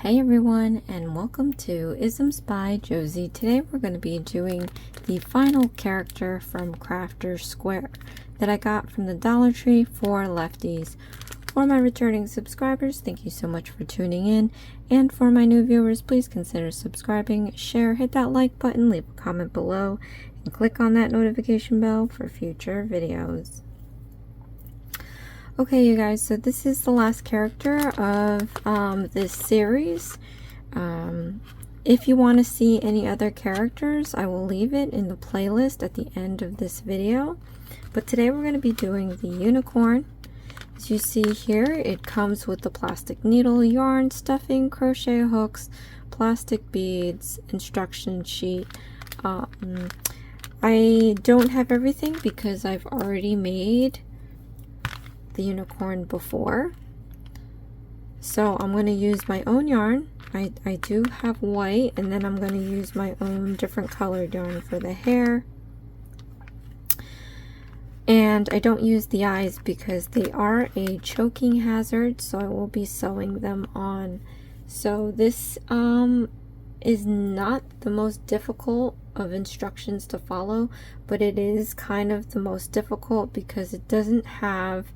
Hey everyone, and welcome to Isms by Josie. Today we're going to be doing the final character from Crafter's Square that I got from the Dollar Tree for lefties. For my returning subscribers, thank you so much for tuning in, and for my new viewers, please consider subscribing, share, hit that like button, leave a comment below, and click on that notification bell for future videos. Okay, you guys, so this is the last character of this series. If you want to see any other characters, I will leave it in the playlist at the end of this video. But today we're going to be doing the unicorn. As you see here, it comes with the plastic needle, yarn, stuffing, crochet hooks, plastic beads, instruction sheet. I don't have everything because I've already made the unicorn before, so I'm going to use my own yarn. I do have white, and then I'm going to use my own different colored yarn for the hair, and I don't use the eyes because they are a choking hazard, so I will be sewing them on. So this is not the most difficult of instructions to follow, but it is kind of the most difficult because it doesn't have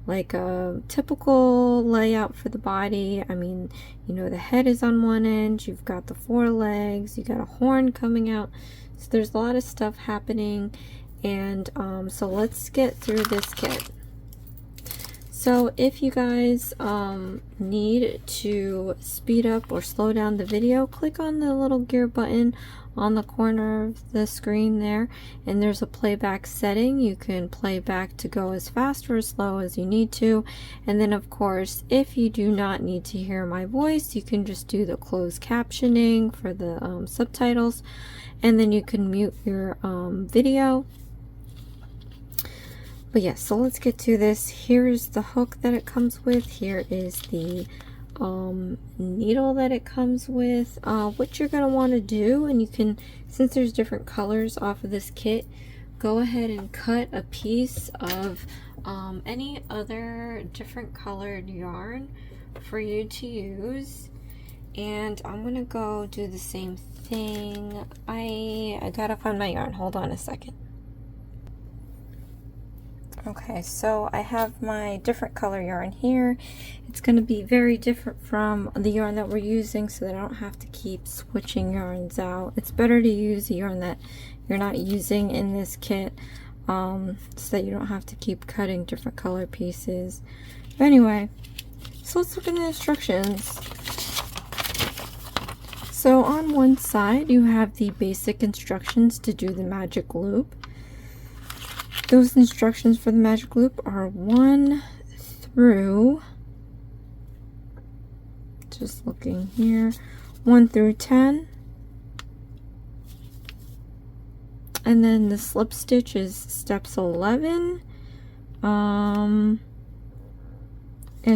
like a typical layout for the body. I mean, you know, the head is on one end, you've got the forelegs, you got a horn coming out, so there's a lot of stuff happening. And so let's get through this kit. So if you guys need to speed up or slow down the video, click on the little gear button on the corner of the screen there, and there's a playback setting. You can play back to go as fast or as slow as you need to. And then of course, if you do not need to hear my voice, you can just do the closed captioning for the subtitles, and then you can mute your video. But yes, so let's get to this. Here's the hook that it comes with. Here is the needle that it comes with. What you're going to want to do, and you can, since there's different colors off of this kit, go ahead and cut a piece of any other different colored yarn for you to use. And I'm going to go do the same thing. I gotta find my yarn. Hold on a second. Okay, so I have my different color yarn here. It's going to be very different from the yarn that we're using, so that I don't have to keep switching yarns out. It's better to use a yarn that you're not using in this kit, so that you don't have to keep cutting different color pieces. But anyway, so let's look at the instructions. So on one side you have the basic instructions to do the magic loop. Those instructions for the magic loop are 1 through, just looking here, 1 through 10. And then the slip stitch is steps 11 and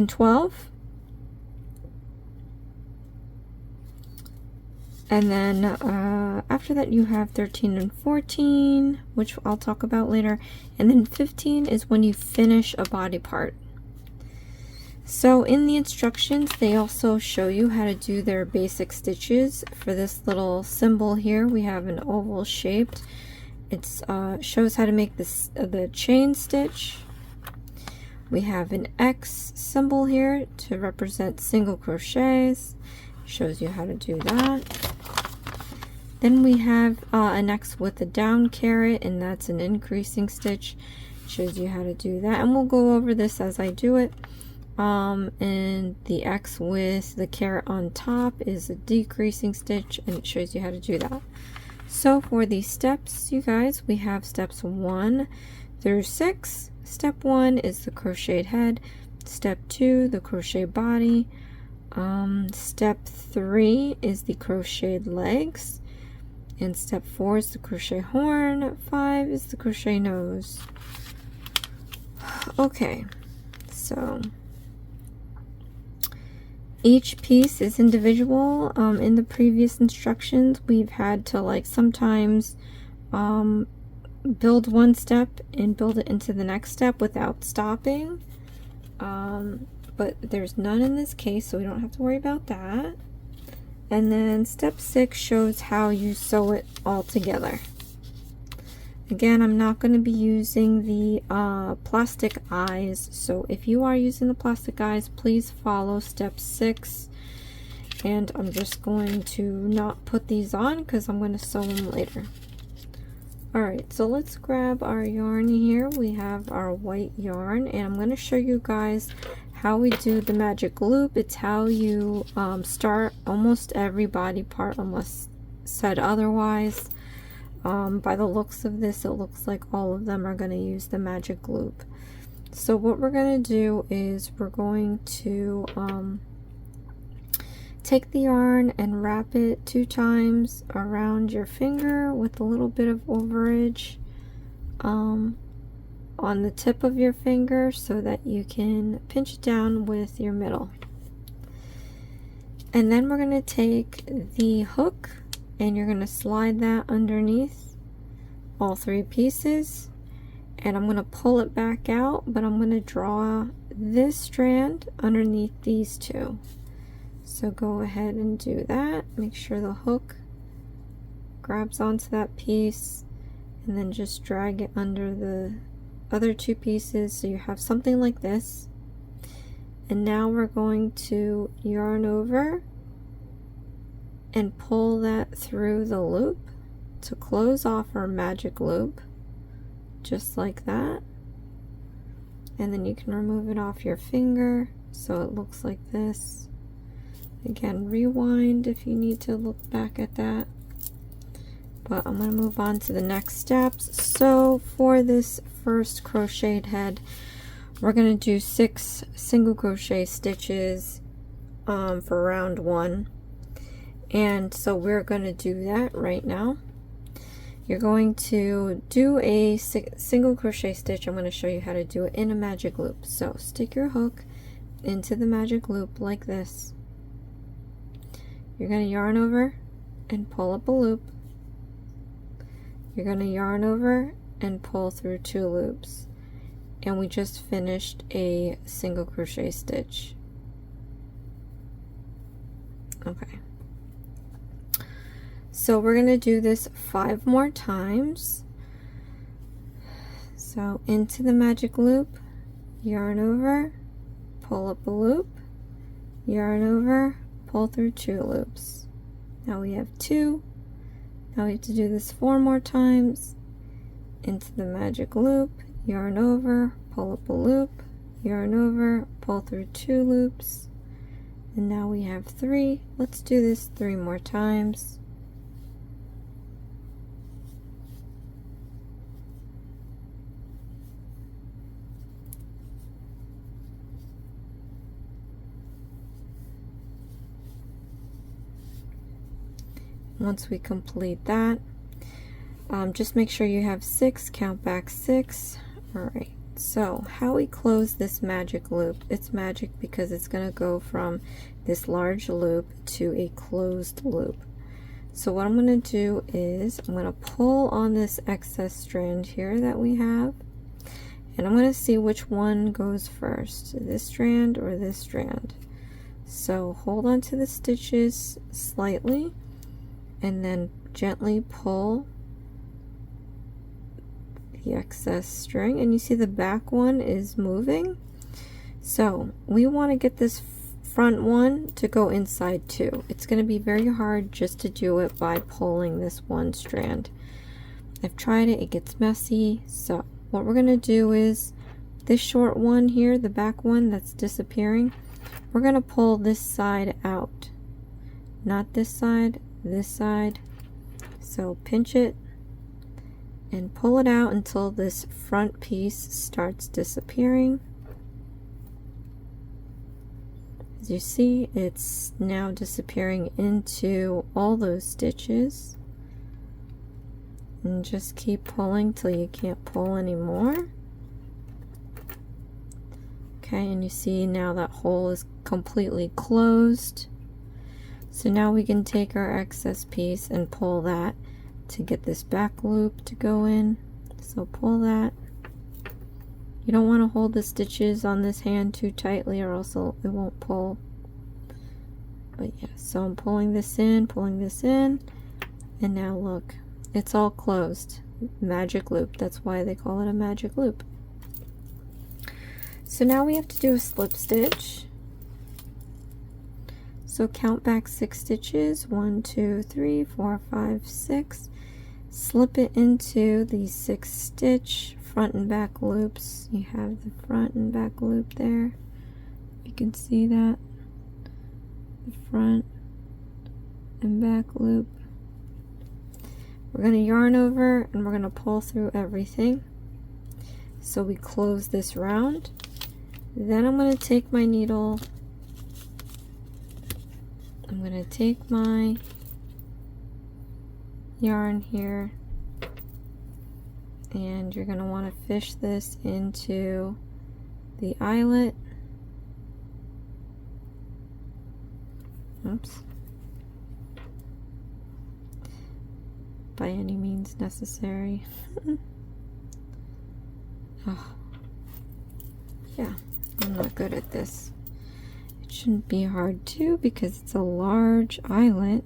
12. And then after that you have 13 and 14, which I'll talk about later. And then 15 is when you finish a body part. So in the instructions, they also show you how to do their basic stitches. For this little symbol here, we have an oval shaped. It shows how to make this the chain stitch. We have an X symbol here to represent single crochets. Shows you how to do that. Then we have an X with a down caret, and that's an increasing stitch. Shows you how to do that, and we'll go over this as I do it. And the X with the caret on top is a decreasing stitch, and it shows you how to do that. So for these steps, you guys, we have steps 1 through 6. Step 1 is the crocheted head. Step 2, the crochet body. Step 3 is the crocheted legs. And step 4 is the crochet horn. 5 is the crochet nose. Okay, so each piece is individual. In the previous instructions, we've had to like sometimes build one step and build it into the next step without stopping. But there's none in this case, so we don't have to worry about that. And then step 6 shows how you sew it all together. Again, I'm not going to be using the plastic eyes, so if you are using the plastic eyes, please follow step 6. And I'm just going to not put these on because I'm going to sew them later. Alright, so let's grab our yarn here. We have our white yarn, and I'm going to show you guys how we do the magic loop. It's how you start almost every body part unless said otherwise. By the looks of this, it looks like all of them are going to use the magic loop. So what we're going to do is we're going to take the yarn and wrap it 2 times around your finger with a little bit of overage on the tip of your finger so that you can pinch it down with your middle. And then we're going to take the hook and you're going to slide that underneath all 3 pieces, and I'm going to pull it back out, but I'm going to draw this strand underneath these 2. So go ahead and do that. Make sure the hook grabs onto that piece and then just drag it under the other 2 pieces so you have something like this. And now we're going to yarn over and pull that through the loop to close off our magic loop, just like that. And then you can remove it off your finger so it looks like this. Again, rewind if you need to look back at that. But I'm going to move on to the next steps. So for this first crocheted head, we're going to do 6 single crochet stitches for round 1. And so we're going to do that right now. You're going to do a single crochet stitch. I'm going to show you how to do it in a magic loop. So stick your hook into the magic loop like this. You're going to yarn over and pull up a loop. You're going to yarn over and pull through 2 loops. And we just finished a single crochet stitch. Okay. So we're going to do this 5 more times. So into the magic loop, yarn over, pull up a loop, yarn over, pull through 2 loops. Now we have 2. Now we have to do this 4 more times. Into the magic loop, yarn over, pull up a loop, yarn over, pull through 2 loops. And now we have 3. Let's do this 3 more times. Once we complete that, just make sure you have 6, count back 6. Alright, so how we close this magic loop, it's magic because it's going to go from this large loop to a closed loop. So what I'm going to do is I'm going to pull on this excess strand here that we have, and I'm going to see which one goes first, this strand or this strand. So hold on to the stitches slightly and then gently pull the excess string, and you see the back one is moving. So we want to get this front one to go inside too. It's going to be very hard just to do it by pulling this one strand. I've tried it, it gets messy. So what we're going to do is this short one here, the back one that's disappearing, we're going to pull this side out, not this side, this side. So pinch it and pull it out until this front piece starts disappearing. As you see, it's now disappearing into all those stitches, and just keep pulling till you can't pull anymore. Okay, and you see now that hole is completely closed. So now we can take our excess piece and pull that to get this back loop to go in. So pull that. You don't want to hold the stitches on this hand too tightly or else it won't pull. But yeah, so I'm pulling this in, and now look, it's all closed. Magic loop. That's why they call it a magic loop. So now we have to do a slip stitch. So count back 6 stitches, 1, 2, 3, 4, 5, 6. Slip it into the 6 stitch front and back loops. You have the front and back loop there. You can see that. The front and back loop. We're going to yarn over and we're going to pull through everything. So we close this round. Then I'm going to take my needle. I'm going to take my yarn here, and you're going to want to fish this into the eyelet. Oops. By any means necessary. Oh. Yeah, I'm not good at this. It shouldn't be hard too because it's a large eyelet.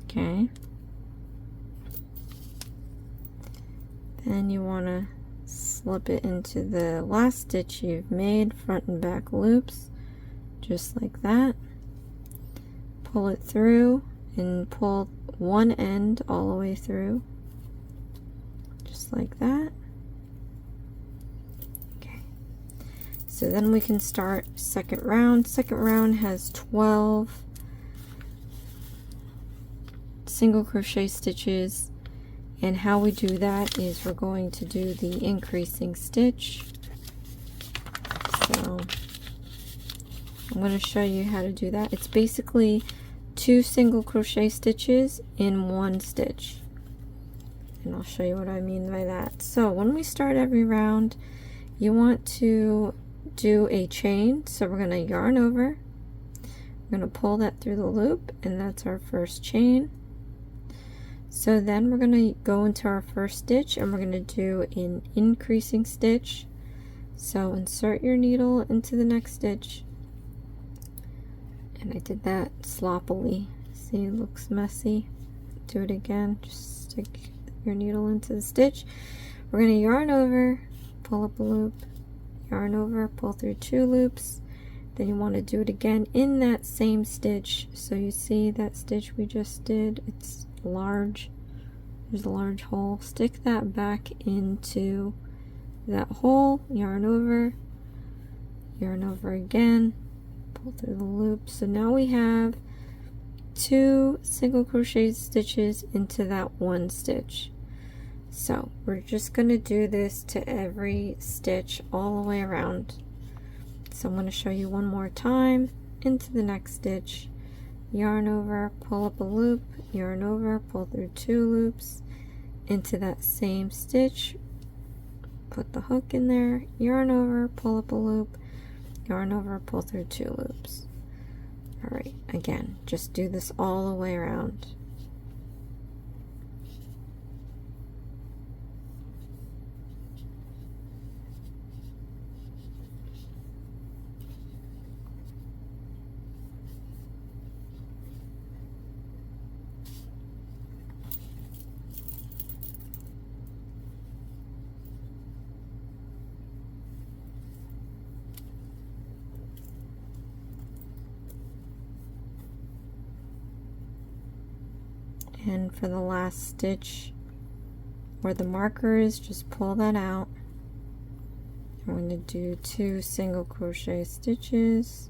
Okay. Then you want to slip it into the last stitch you've made, front and back loops, just like that. Pull it through and pull one end all the way through, just like that. Okay. So then we can start second round. Second round has 12 single crochet stitches, and how we do that is we're going to do the increasing stitch. So I'm going to show you how to do that. It's basically 2 single crochet stitches in 1 stitch, and I'll show you what I mean by that. So when we start every round, you want to do a chain. So we're going to yarn over, we're going to pull that through the loop, and that's our first chain. So then we're going to go into our first stitch and we're going to do an increasing stitch. So insert your needle into the next stitch. And I did that sloppily. See, it looks messy. Do it again. Just stick your needle into the stitch. We're going to yarn over, pull up a loop, yarn over, pull through 2 loops. Then you want to do it again in that same stitch. So you see that stitch we just did, it's large. There's a large hole. Stick that back into that hole, yarn over again, pull through the loop. So now we have 2 single crochet stitches into that 1 stitch. So we're just going to do this to every stitch all the way around. So I'm going to show you one more time. Into the next stitch, yarn over, pull up a loop, yarn over, pull through 2 loops, into that same stitch, put the hook in there, yarn over, pull up a loop, yarn over, pull through 2 loops. Alright, again, just do this all the way around. And for the last stitch where the marker is, just pull that out. I'm going to do 2 single crochet stitches.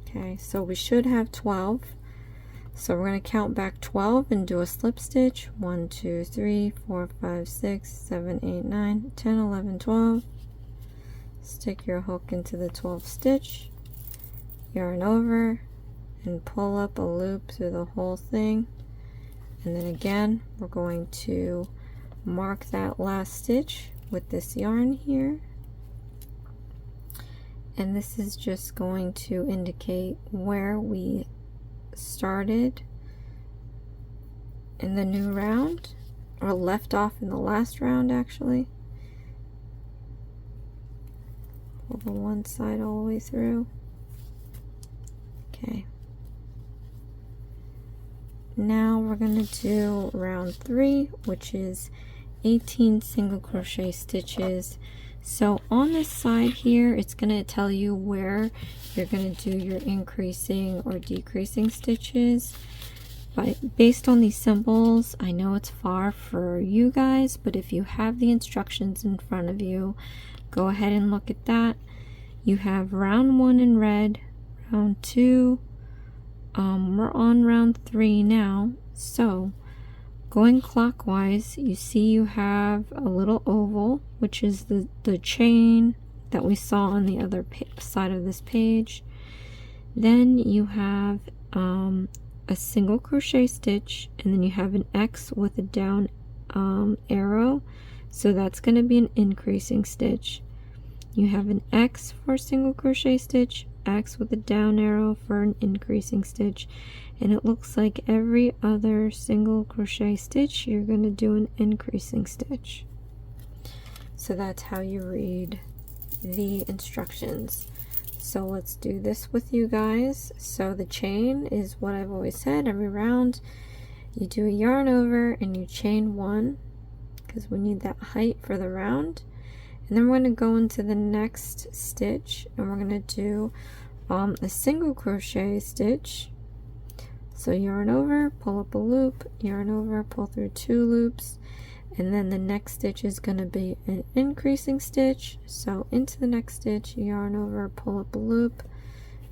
Okay, so we should have 12. So we're going to count back 12 and do a slip stitch. 1, 2, 3, 4, 5, 6, 7, 8, 9, 10, 11, 12. Stick your hook into the 12th stitch. Yarn over and pull up a loop through the whole thing, and then again we're going to mark that last stitch with this yarn here, and this is just going to indicate where we started in the new round, or left off in the last round actually. Pull the one side all the way through. Okay. Now we're going to do round 3, which is 18 single crochet stitches. So on this side here, it's going to tell you where you're going to do your increasing or decreasing stitches. But based on these symbols, I know it's far for you guys, but if you have the instructions in front of you, go ahead and look at that. You have round 1 in red, round 2, we're on round 3 now. So going clockwise, you see you have a little oval, which is the chain that we saw on the other side of this page. Then you have a single crochet stitch, and then you have an X with a down arrow, so that's going to be an increasing stitch. You have an X for a single crochet stitch, X with a down arrow for an increasing stitch, and it looks like every other single crochet stitch you're going to do an increasing stitch. So that's how you read the instructions. So let's do this with you guys. So the chain is what I've always said. Every round you do a yarn over and you chain 1, because we need that height for the round. And then we're going to go into the next stitch and we're going to do a single crochet stitch. So yarn over, pull up a loop, yarn over, pull through 2 loops, and then the next stitch is going to be an increasing stitch. So into the next stitch, yarn over, pull up a loop,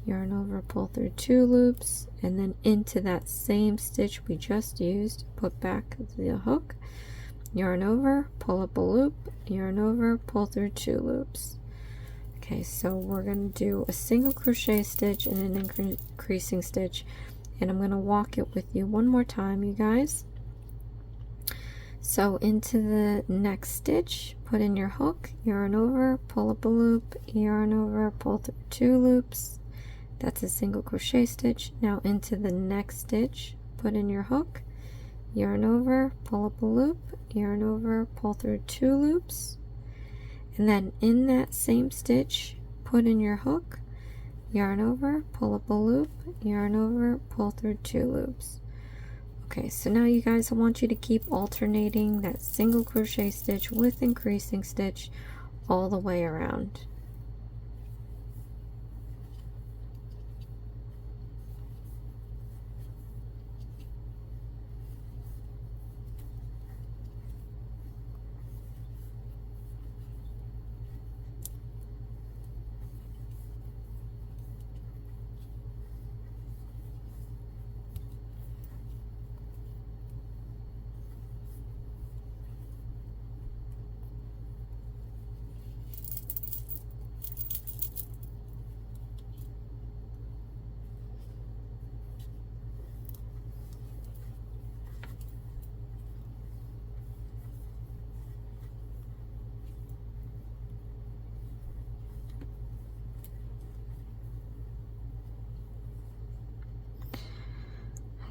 yarn over, pull through 2 loops, and then into that same stitch we just used, put back the hook, yarn over, pull up a loop, yarn over, pull through 2 loops. Okay, so we're going to do a single crochet stitch and an increasing stitch, and I'm going to walk it with you one more time, you guys. So into the next stitch, put in your hook, yarn over, pull up a loop, yarn over, pull through 2 loops. That's a single crochet stitch. Now into the next stitch, put in your hook, yarn over, pull up a loop, yarn over, pull through 2 loops, and then in that same stitch put in your hook, yarn over, pull up a loop, yarn over, pull through 2 loops. Okay, so now you guys, I want you to keep alternating that single crochet stitch with increasing stitch all the way around.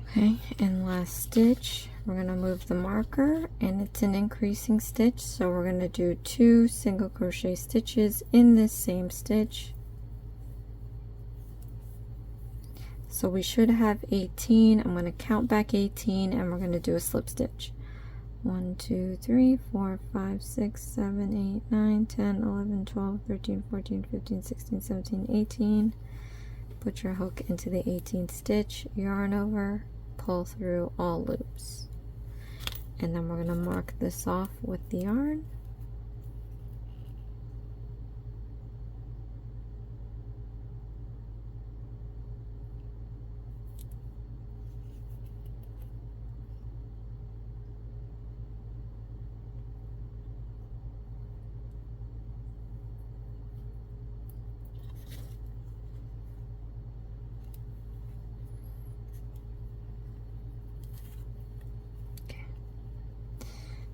Okay, and last stitch, we're going to move the marker, and it's an increasing stitch, so we're going to do 2 single crochet stitches in this same stitch. So we should have 18. I'm going to count back 18 and we're going to do a slip stitch. 1, 2, 3, 4, 5, 6, 7, 8, 9, 10, 11, 12, 13, 14, 15, 16, 17, 18. Put your hook into the 18th stitch, yarn over, pull through all loops, and then we're going to mark this off with the yarn.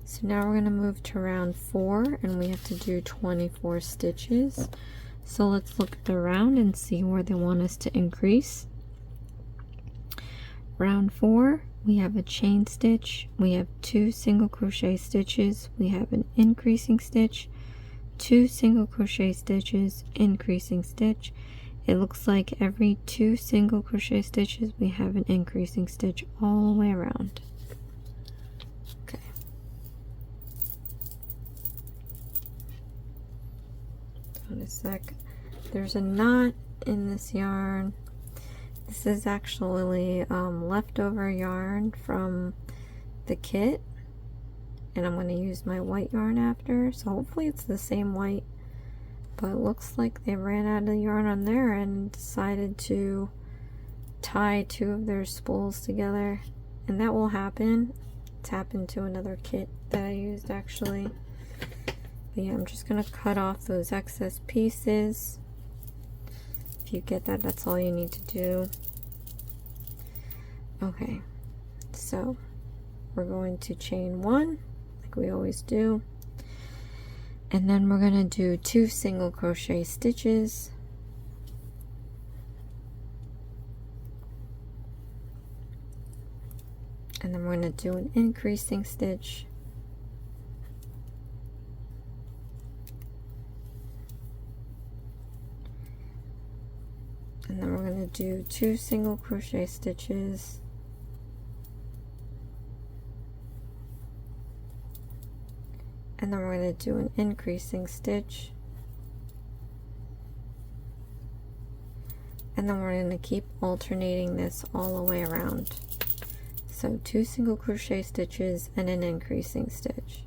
So now we're going to move to round 4, and we have to do 24 stitches. So let's look at the round and see where they want us to increase. round 4, we have a chain stitch, we have 2 single crochet stitches, we have an increasing stitch, 2 single crochet stitches, increasing stitch. It looks like every 2 single crochet stitches we have an increasing stitch all the way around. Okay. Hold a sec. There's a knot in this yarn. This is actually leftover yarn from the kit, and I'm going to use my white yarn after, so hopefully it's the same white, but it looks like they ran out of yarn on there and decided to tie 2 of their spools together, and that will happen. It's happened to another kit that I used actually. But yeah, I'm just going to cut off those excess pieces. If you get that, that's all you need to do. Okay, so we're going to chain 1 like we always do, and then we're going to do 2 single crochet stitches, and then we're going to do an increasing stitch, and then we're going to do 2 single crochet stitches, and then we're going to do an increasing stitch, and then we're going to keep alternating this all the way around. So 2 single crochet stitches and an increasing stitch.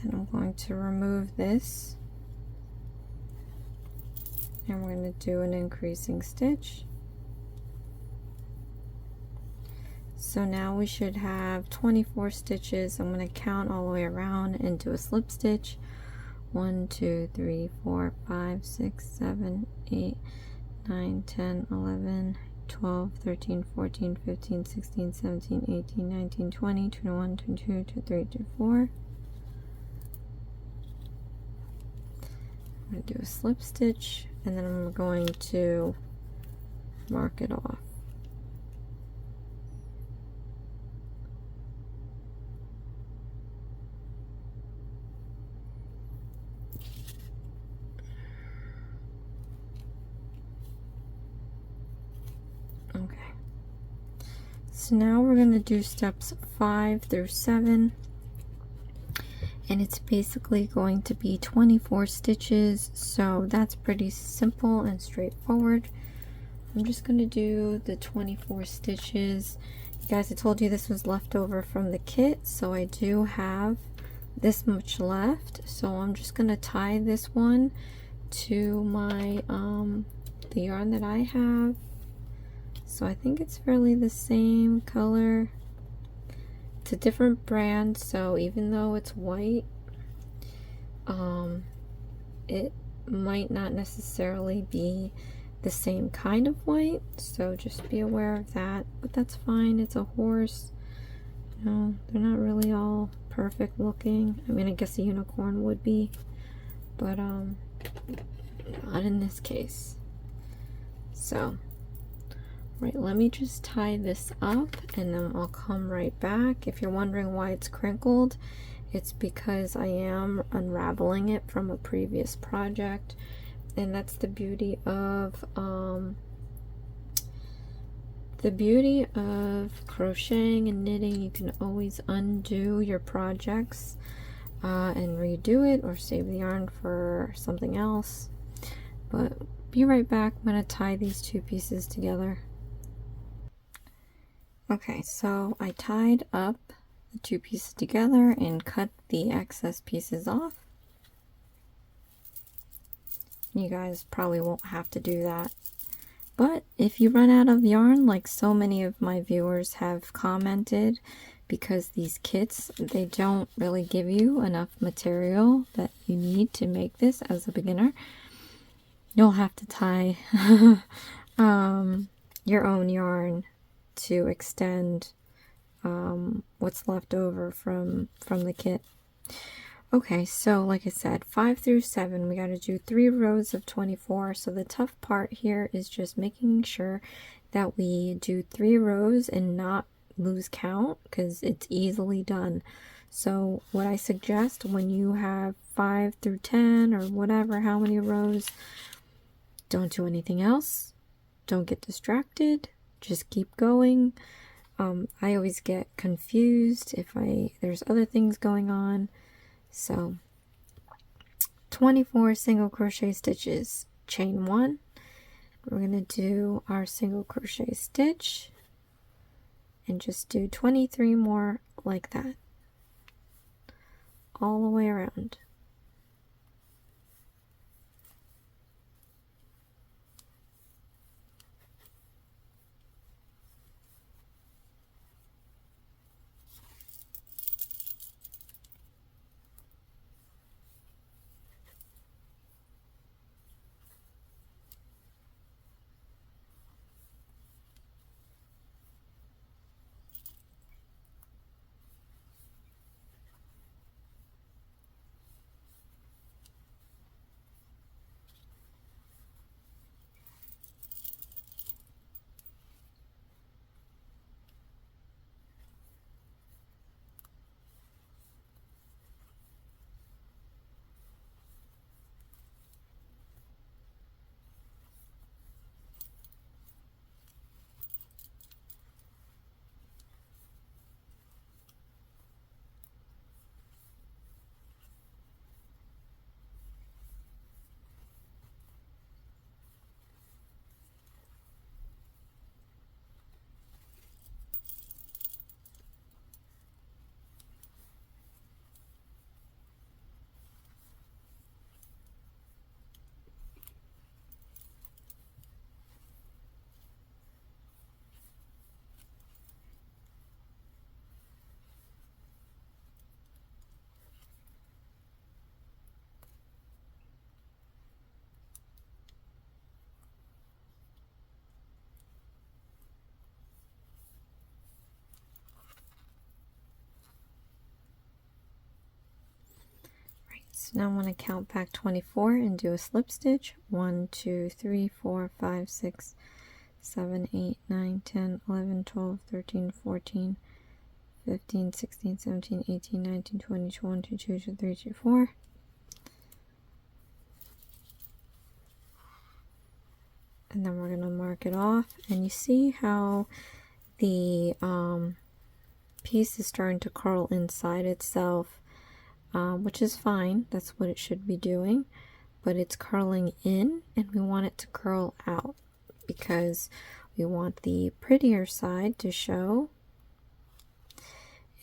And I'm going to remove this, and we're going to do an increasing stitch. So now we should have 24 stitches. I'm going to count all the way around and do a slip stitch. 1, 2, 3, 4, 5, 6, 7, 8, 9, 10, 11, 12, 13, 14, 15, 16, 17, 18, 19, 20, 21, 22, 23, 24. I'm going to do a slip stitch, and then I'm going to mark it off. Okay. So now we're going to do steps 5 through 7. And it's basically going to be 24 stitches, so that's pretty simple and straightforward. I'm just going to do the 24 stitches. You guys, I told you this was left over from the kit, so I do have this much left. So I'm just going to tie this one to my the yarn that I have. So I think it's fairly the same color. It's a different brand, so even though it's white, it might not necessarily be the same kind of white, so just be aware of that. But that's fine, it's a horse. You know, they're not really all perfect looking. I mean, I guess a unicorn would be, but not in this case. So right, let me just tie this up and then I'll come right back. If you're wondering why it's crinkled, it's because I am unraveling it from a previous project, and that's the beauty of crocheting and knitting. You can always undo your projects. and redo it or save the yarn for something else. But be right back. I'm going to tie these two pieces together. Okay, so I tied up the two pieces together and cut the excess pieces off. You guys probably won't have to do that. But if you run out of yarn, like so many of my viewers have commented, because these kits, they don't really give you enough material that you need to make this as a beginner, you'll have to tie your own yarn to extend what's left over from the kit. Okay, so like I said, 5 through 7, we got to do 3 rows of 24. So the tough part here is just making sure that we do 3 rows and not lose count, because it's easily done. So what I suggest when you have 5 through 10 or whatever, how many rows, don't do anything else. Don't get distracted. Just keep going. I always get confused if there's other things going on. So 24 single crochet stitches, chain 1. We're going to do our single crochet stitch and just do 23 more like that all the way around. So now I'm going to count back 24 and do a slip stitch. 1, 2, 3, 4, 5, 6, 7, 8, 9, 10, 11, 12, 13, 14, 15, 16, 17, 18, 19, 20, 21, 22, 23, 24. And then we're going to mark it off. And you see how the piece is starting to curl inside itself. Which is fine, that's what it should be doing, but it's curling in and we want it to curl out because we want the prettier side to show.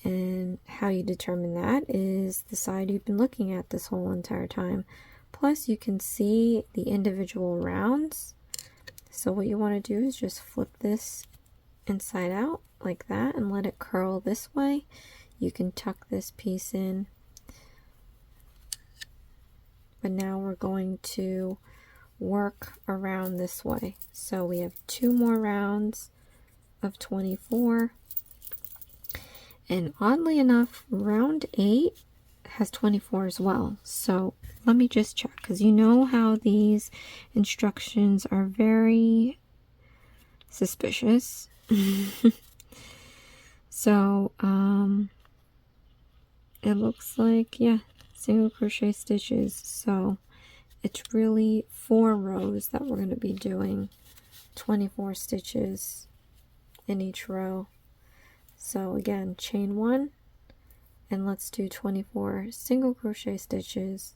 And how you determine that is the side you've been looking at this whole entire time. Plus you can see the individual rounds. So what you want to do is just flip this inside out like that and let it curl this way. You can tuck this piece in. But now we're going to work around this way. So we have 2 more rounds of 24. And oddly enough, round 8 has 24 as well. So let me just check, because you know how these instructions are very suspicious. So it looks like, yeah, single crochet stitches, so it's really 4 rows that we're going to be doing, 24 stitches in each row. So again, chain 1, and let's do 24 single crochet stitches.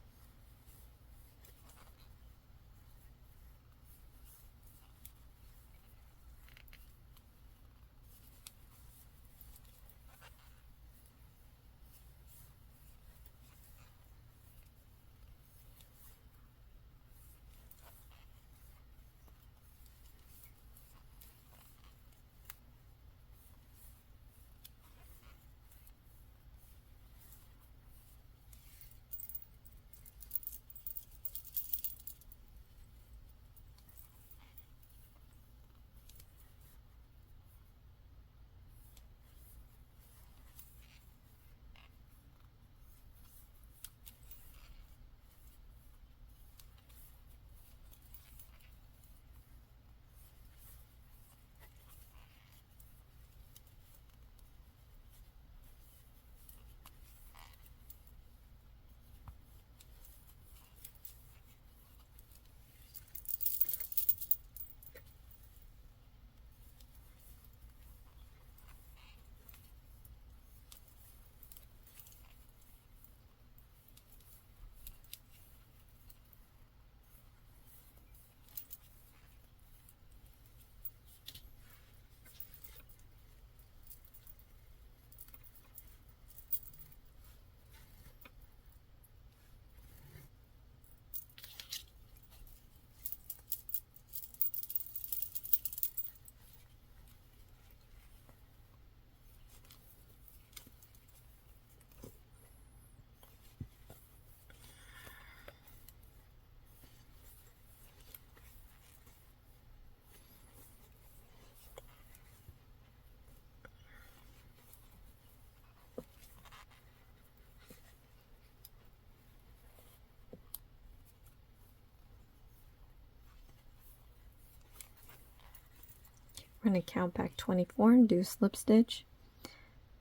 We're going to count back 24 and do slip stitch.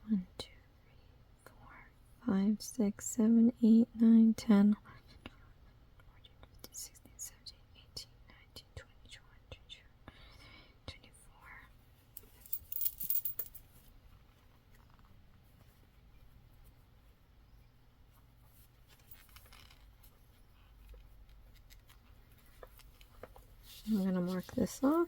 1, 2, 3, 4, 5, 6, 7, 8, 9, 10, 11, 12, 14, 15, 16, 17, 18, 19, 20, 21, 22, 24. I'm going to mark this off.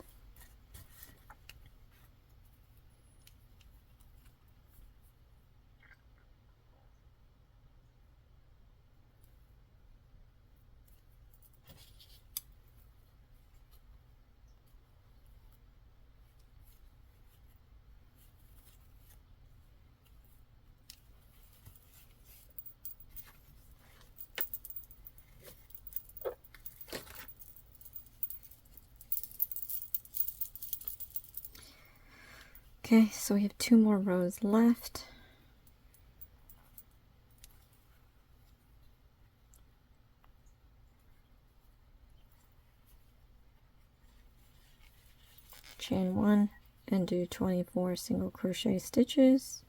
Okay, so we have 2 more rows left. Chain 1 and do 24 single crochet stitches.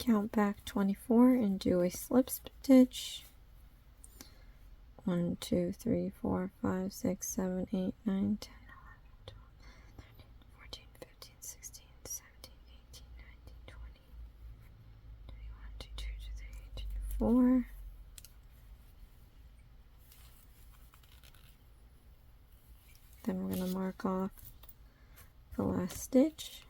count back 24 and do a slip stitch. 1, 2, 3, 4, 5, 6, 7, 8, 9, 10, 11, 12, 13, 14, 15, 16, 17, 18, 19, 20, 21, 22, 23, 24. Then we're going to mark off the last stitch.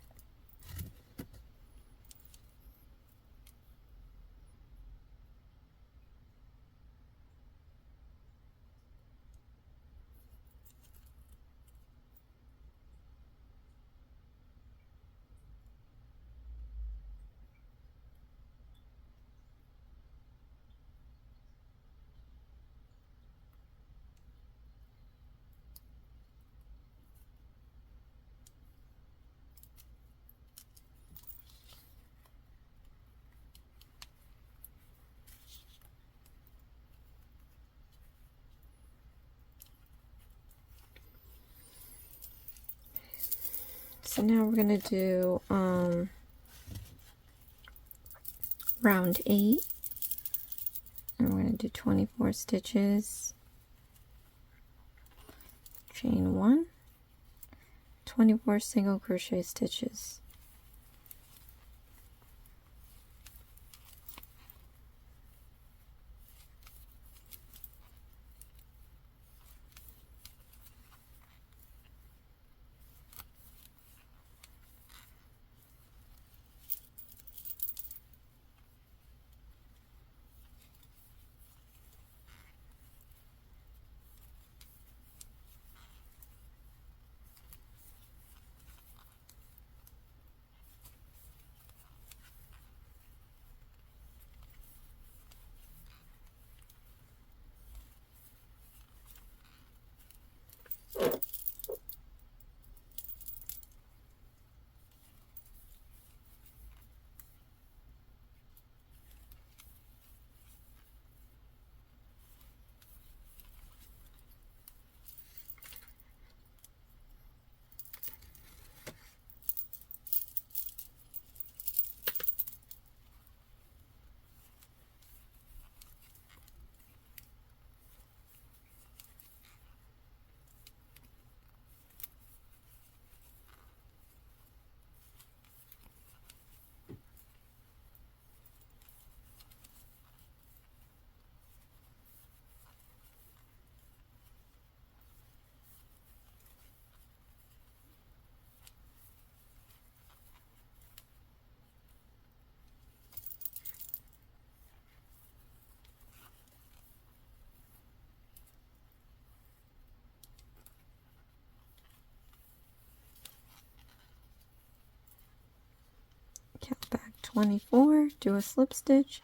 So now we're going to do round 8, and we're going to do 24 stitches, chain 1, 24 single crochet stitches. Count back 24, do a slip stitch.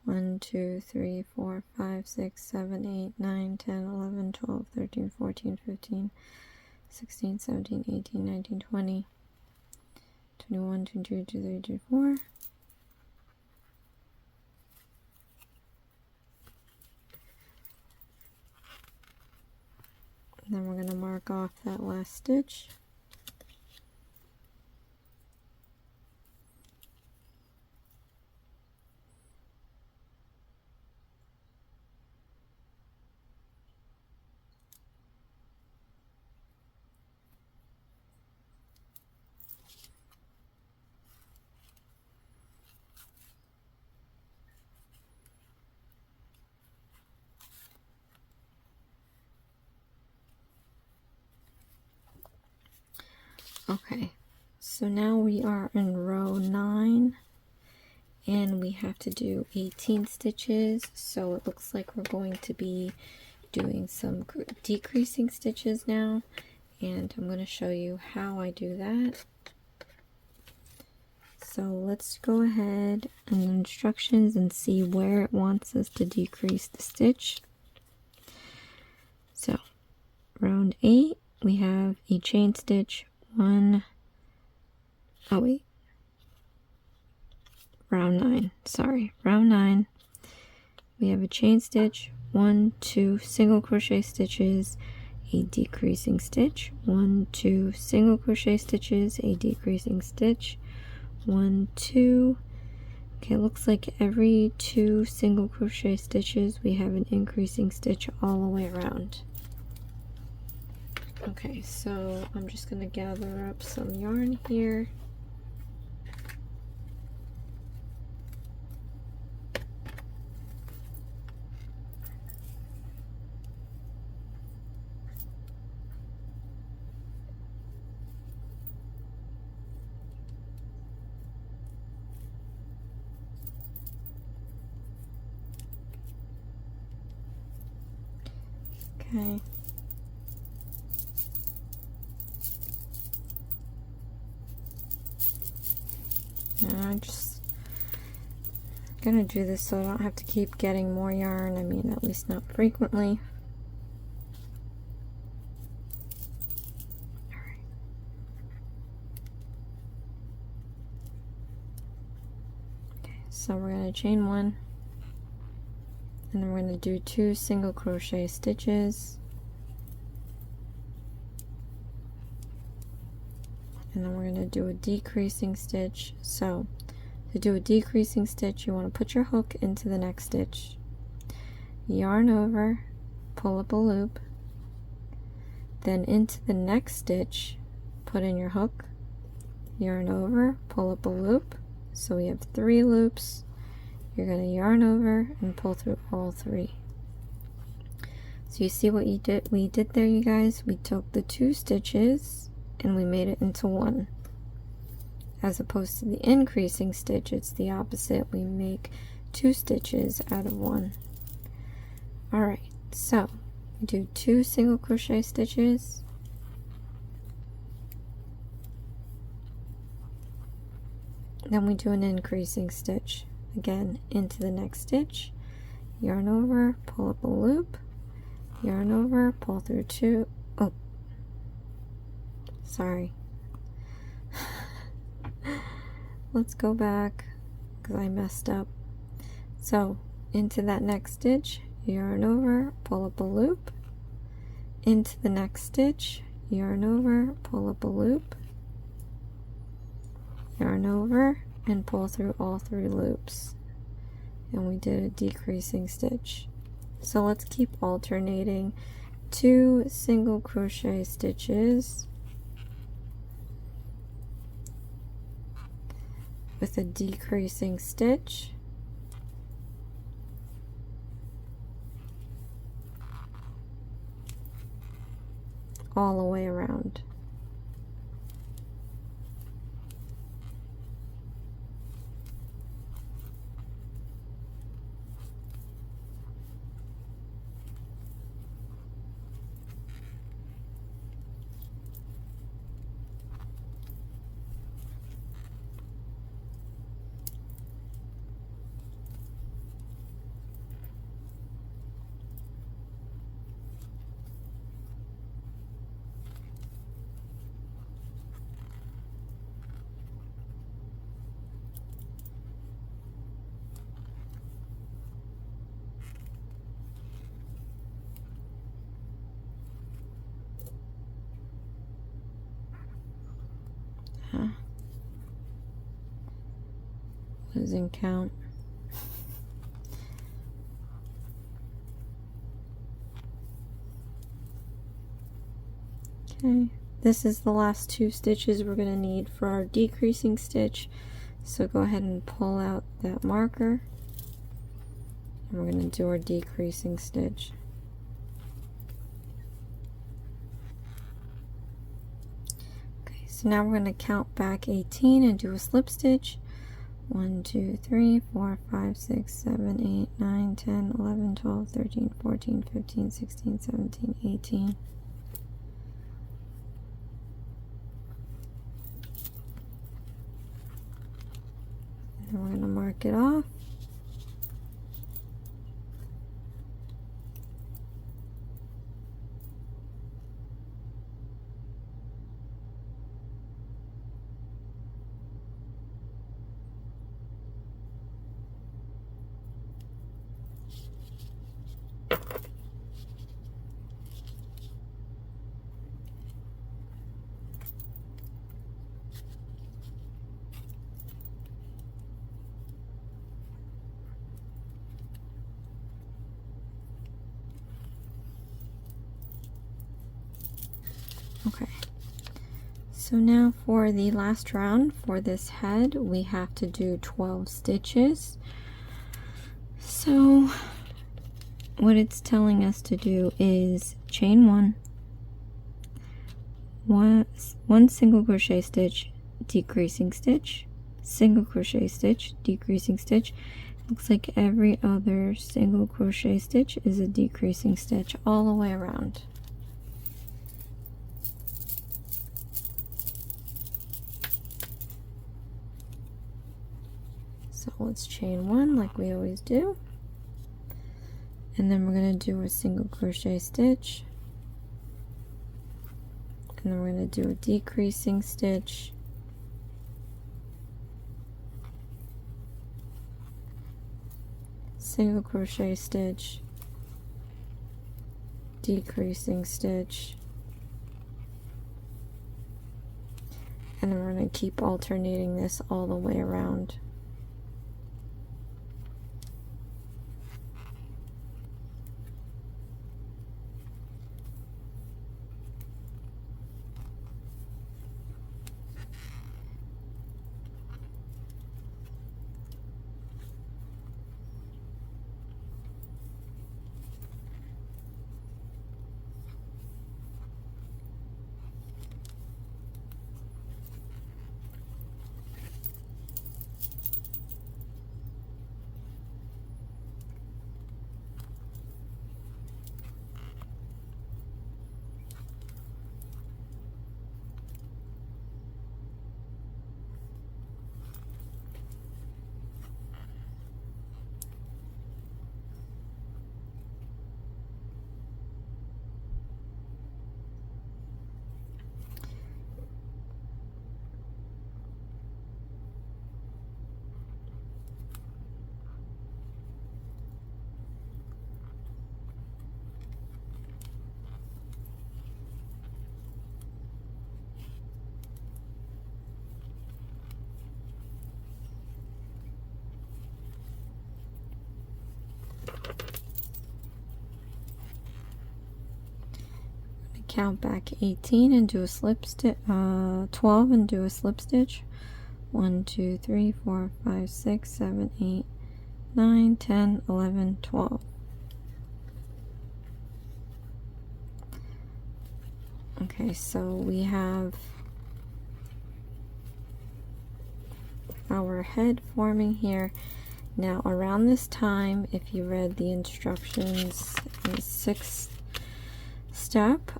1, 2, 3, 4, 5, 6, 7, 8, 9, 10, 11, 12, 13, 14, 15, 16, 17, 18, 19, 20, 21, 22, 23, 24. And then we're going to mark off that last stitch. Okay, so now we are in row 9 and we have to do 18 stitches, so it looks like we're going to be doing some decreasing stitches now, and I'm going to show you how I do that. So let's go ahead and the instructions and see where it wants us to decrease the stitch. So round 8 we have a chain stitch, round 9 we have a chain stitch, 1, 2 single crochet stitches, a decreasing stitch, 1, 2 single crochet stitches, a decreasing stitch, 1, 2 Okay, it looks like every 2 single crochet stitches we have an increasing stitch all the way around. Okay, so I'm just going to gather up some yarn here. Okay. And I'm just gonna do this so I don't have to keep getting more yarn. I mean, at least not frequently. Alright. Okay, so we're gonna chain 1. And then we're going to do 2 single crochet stitches, and then we're going to do a decreasing stitch. So to do a decreasing stitch, you want to put your hook into the next stitch, yarn over, pull up a loop, then into the next stitch put in your hook, yarn over, pull up a loop. So we have 3 loops. You're going to yarn over and pull through all 3. So you see what we did there, you guys? We took the 2 stitches and we made it into 1. As opposed to the increasing stitch, it's the opposite. We make 2 stitches out of 1. Alright, so we do 2 single crochet stitches. Then we do an increasing stitch. Again, into the next stitch, yarn over, pull up a loop, yarn over, pull through 2. Oh, sorry. Let's go back because I messed up. So into that next stitch, yarn over, pull up a loop, into the next stitch, yarn over, pull up a loop, yarn over, and pull through all 3 loops, and we did a decreasing stitch. So let's keep alternating 2 single crochet stitches with a decreasing stitch, all the way around. Losing count. Okay, this is the last 2 stitches we're going to need for our decreasing stitch. So go ahead and pull out that marker, and we're going to do our decreasing stitch. Okay, so now we're going to count back 18 and do a slip stitch. 1, 2, 3, 4, 5, 6, 7, 8, 9, 10, 11, 12, 13, 14, 15, 16, 17, 18. And we're going to mark it off. Okay, so now for the last round for this head, we have to do 12 stitches. So what it's telling us to do is chain one single crochet stitch, decreasing stitch, single crochet stitch, decreasing stitch. Looks like every other single crochet stitch is a decreasing stitch all the way around. So let's chain one like we always do, and then we're going to do a single crochet stitch, and then we're going to do a decreasing stitch, single crochet stitch, decreasing stitch, and then we're going to keep alternating this all the way around. Count back 18 and do a slip stitch, 12 and do a slip stitch. 1, 2, 3, 4, 5, 6, 7, 8, 9, 10, 11, 12. Okay, so we have our head forming here. Now around this time, if you read the instructions in the 6th step,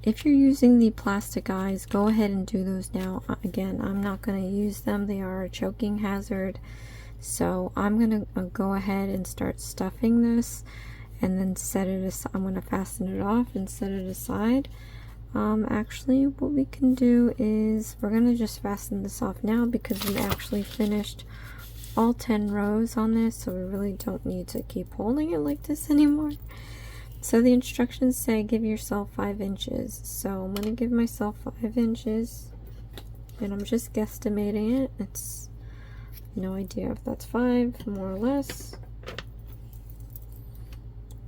if you're using the plastic eyes, go ahead and do those now. Again, I'm not going to use them, they are a choking hazard, so I'm going to go ahead and start stuffing this and then set it aside. I'm going to fasten it off and set it aside. Actually what we can do is we're going to just fasten this off now because we actually finished all 10 rows on this, so we really don't need to keep holding it like this anymore. So the instructions say give yourself 5 inches. So I'm going to give myself 5 inches, and I'm just guesstimating it. It's no idea if that's 5, more or less.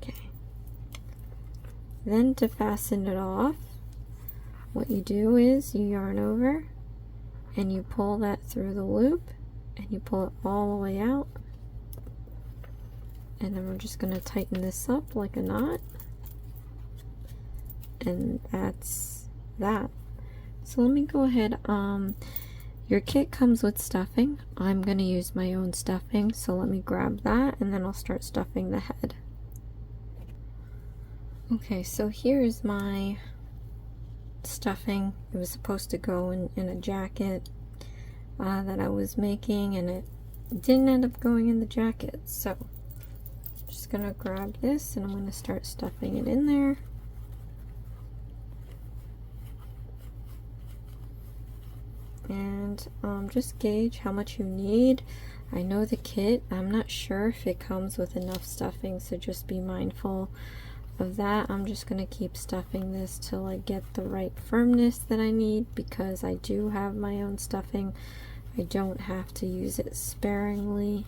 Okay. Then to fasten it off, what you do is you yarn over and you pull that through the loop and you pull it all the way out. And then we're just going to tighten this up like a knot, and that's that. So let me go ahead. Your kit comes with stuffing. I'm going to use my own stuffing, so let me grab that and then I'll start stuffing the head. Okay, so here is my stuffing. It was supposed to go in a jacket that I was making, and it didn't end up going in the jacket, so just gonna grab this and I'm gonna start stuffing it in there. And just gauge how much you need. I know the kit, I'm not sure if it comes with enough stuffing, so just be mindful of that. I'm just gonna keep stuffing this till I get the right firmness that I need, because I do have my own stuffing. I don't have to use it sparingly.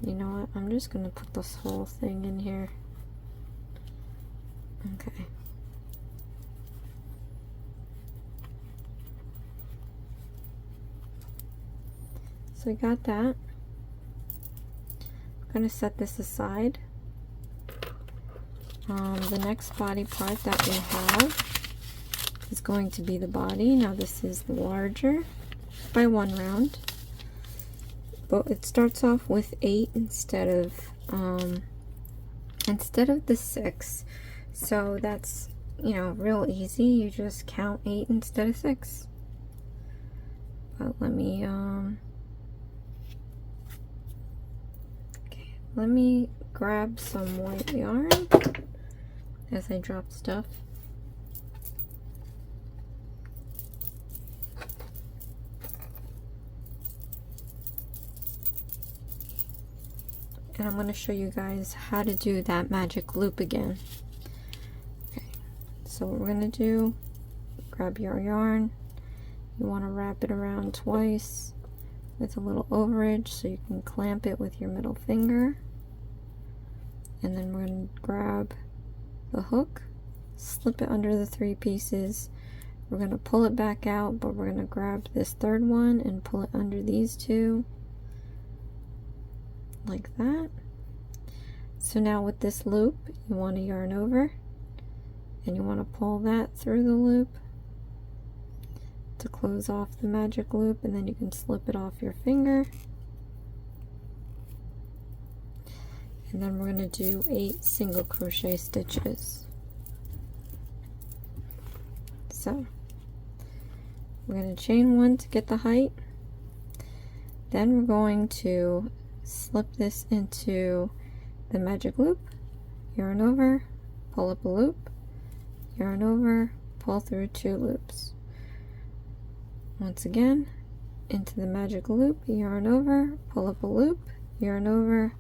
You know what? I'm just gonna put this whole thing in here. Okay. So we got that. I'm gonna set this aside. The next body part that we have is going to be the body. Now this is larger by 1 round, but it starts off with 8 instead of the 6. So that's, you know, real easy. You just count 8 instead of 6. But let me okay, let me grab some white yarn as I drop stuff. And I'm going to show you guys how to do that magic loop again. Okay, so what we're going to do, grab your yarn. You want to wrap it around twice with a little overage so you can clamp it with your middle finger. And then we're going to grab the hook, slip it under the 3 pieces. We're going to pull it back out, but we're going to grab this 3rd one and pull it under these 2. Like that. So now with this loop, you want to yarn over and you want to pull that through the loop to close off the magic loop, and then you can slip it off your finger. And then we're going to do 8 single crochet stitches. So we're going to chain 1 to get the height. Then we're going to slip this into the magic loop, yarn over, pull up a loop, yarn over, pull through 2 loops. Once again, into the magic loop, yarn over, pull up a loop, yarn over,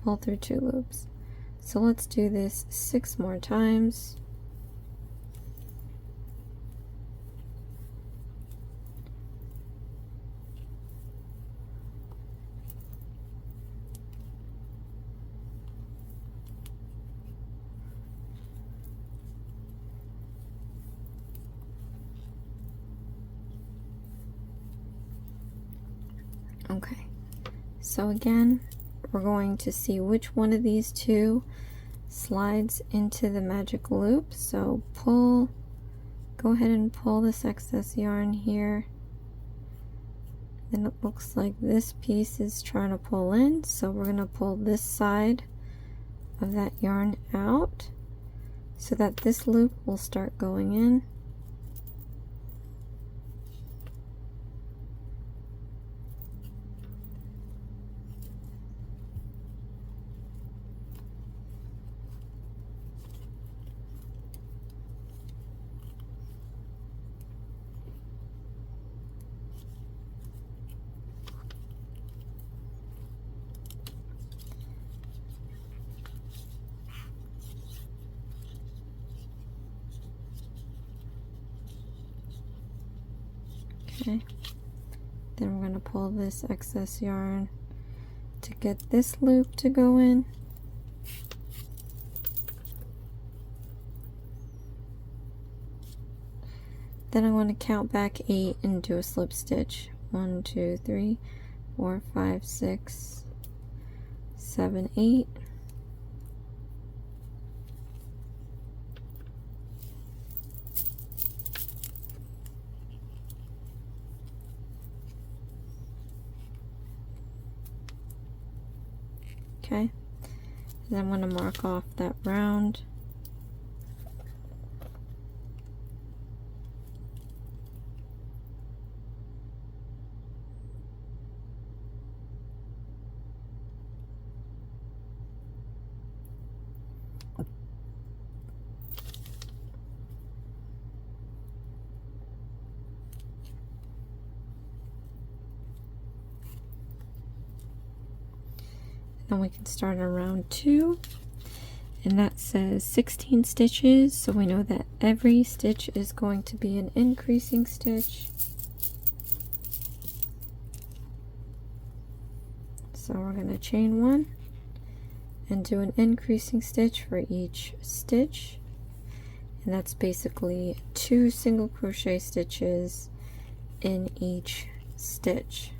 pull through 2 loops. So let's do this 6 more times. Okay, so again, we're going to see which one of these 2 slides into the magic loop. So pull, go ahead and pull this excess yarn here. Then it looks like this piece is trying to pull in, so we're going to pull this side of that yarn out so that this loop will start going in. Okay, then we're going to pull this excess yarn to get this loop to go in. Then I want to count back 8 and do a slip stitch. 1, 2, 3, 4, 5, 6, 7, 8. Okay, then I'm going to mark off that round. Then we can start on round 2, and that says 16 stitches, so we know that every stitch is going to be an increasing stitch. So we're going to chain 1 and do an increasing stitch for each stitch, and that's basically 2 single crochet stitches in each stitch.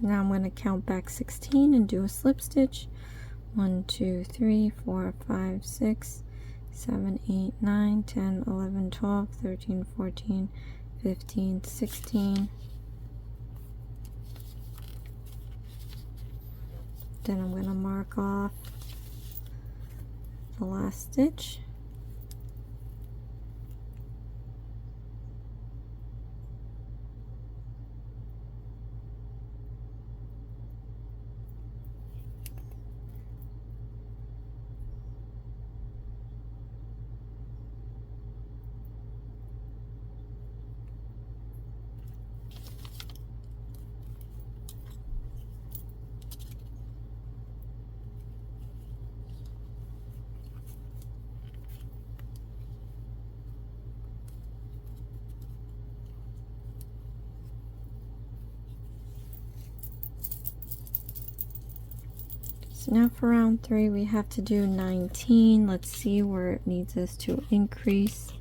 Now I'm going to count back 16 and do a slip stitch. 1, 2, 3, 4, 5, 6, 7, 8, 9, 10, 11, 12, 13, 14, 15, 16. Then I'm going to mark off the last stitch. So now for round 3 we have to do 19. Let's see where it needs us to increase.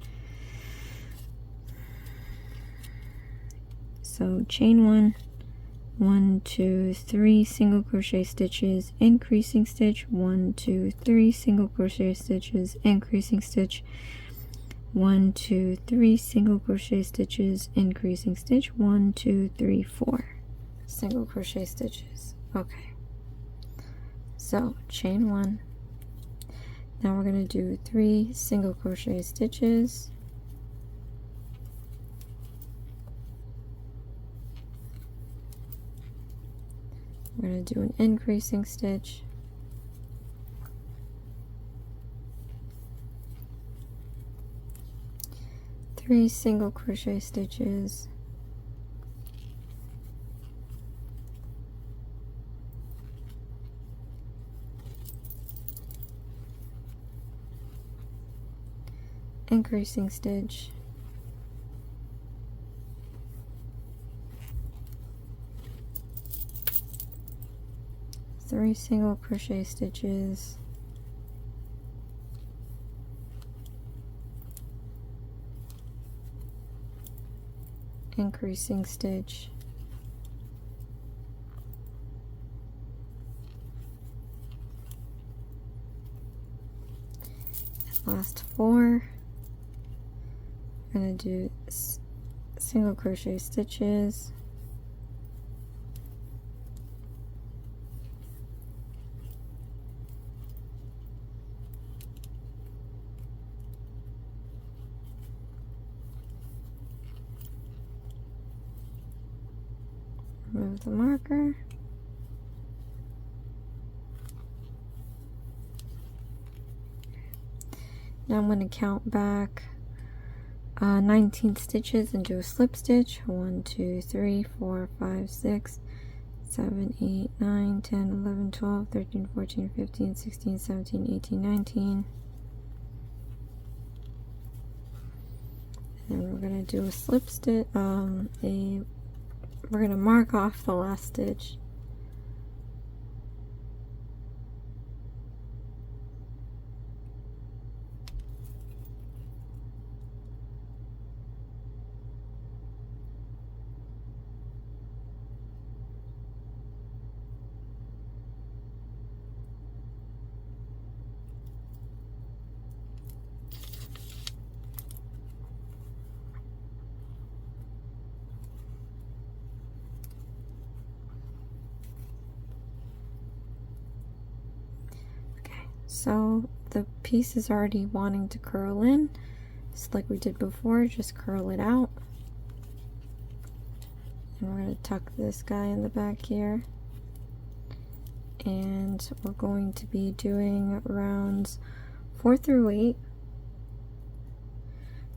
So chain 1, 1, 2, 3 single crochet stitches, increasing stitch, 1, 2, 3 single crochet stitches, increasing stitch, 1, 2, 3 single crochet stitches, increasing stitch, 1, 2, 3, 4 single crochet stitches. Okay. So chain 1. Now we're going to do 3 single crochet stitches. We're going to do an increasing stitch. Three single crochet stitches. Increasing stitch, 3 single crochet stitches, increasing stitch, last 4. I'm going to do single crochet stitches, remove the marker, now I'm going to count back 19 stitches and do a slip stitch. 1, 2, 3, 4, 5, 6, 7, 8, 9, 10, 11, 12, 13, 14, 15, 16, 17, 18, 19. And we're going to do a slip stitch, we're going to mark off the last stitch. So the piece is already wanting to curl in, just like we did before. Just curl it out, and we're going to tuck this guy in the back here, and we're going to be doing rounds 4 through 8.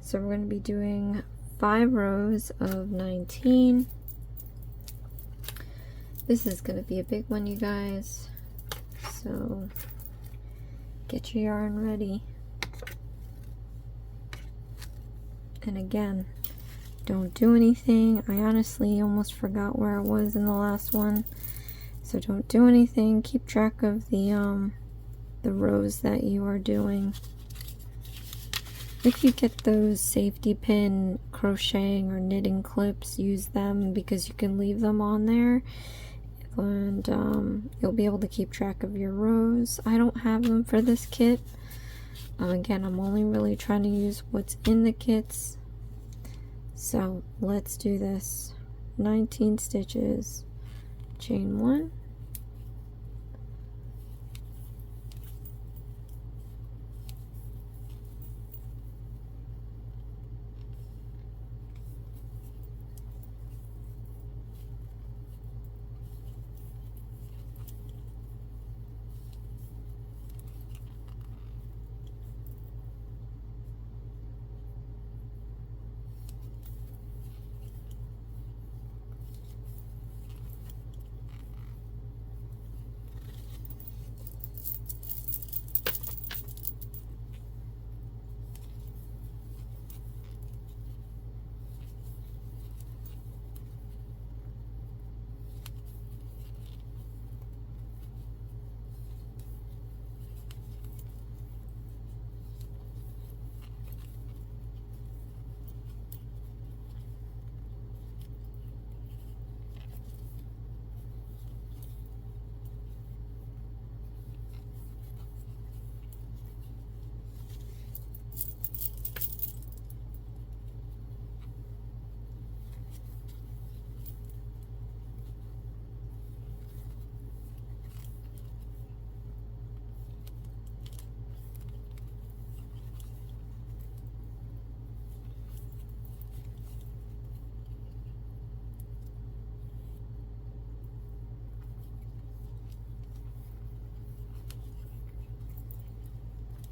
So we're going to be doing 5 rows of 19. This is going to be a big one, you guys, so get your yarn ready. And again, don't do anything. I honestly almost forgot where I was in the last one, so don't do anything. Keep track of the rows that you are doing. If you get those safety pin crocheting or knitting clips, use them, because you can leave them on there, and you'll be able to keep track of your rows. I don't have them for this kit. Again, I'm only really trying to use what's in the kits. So let's do this. 19 stitches, chain 1,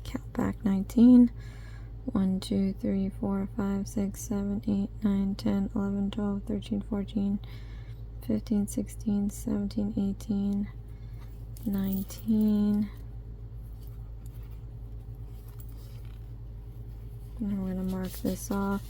count back 19. 1, 2, 3, 4, 5, 6, 7, 8, 9, 10, 11, 12, 13, 14, 15, 16, 17, 18, 19. And we're going to mark this off.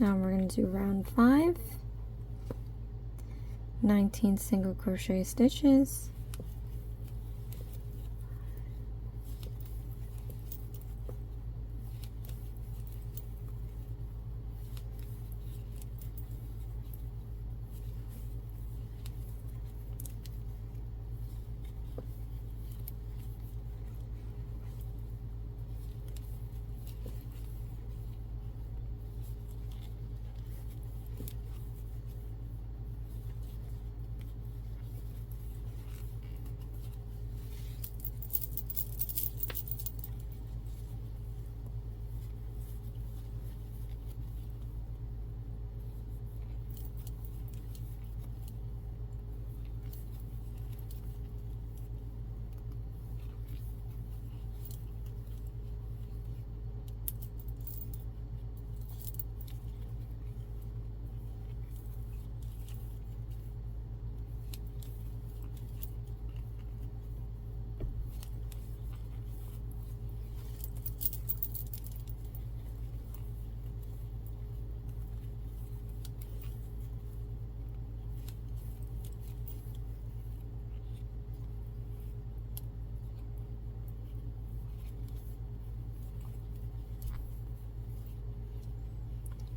Now we're going to do round 5. 19 single crochet stitches.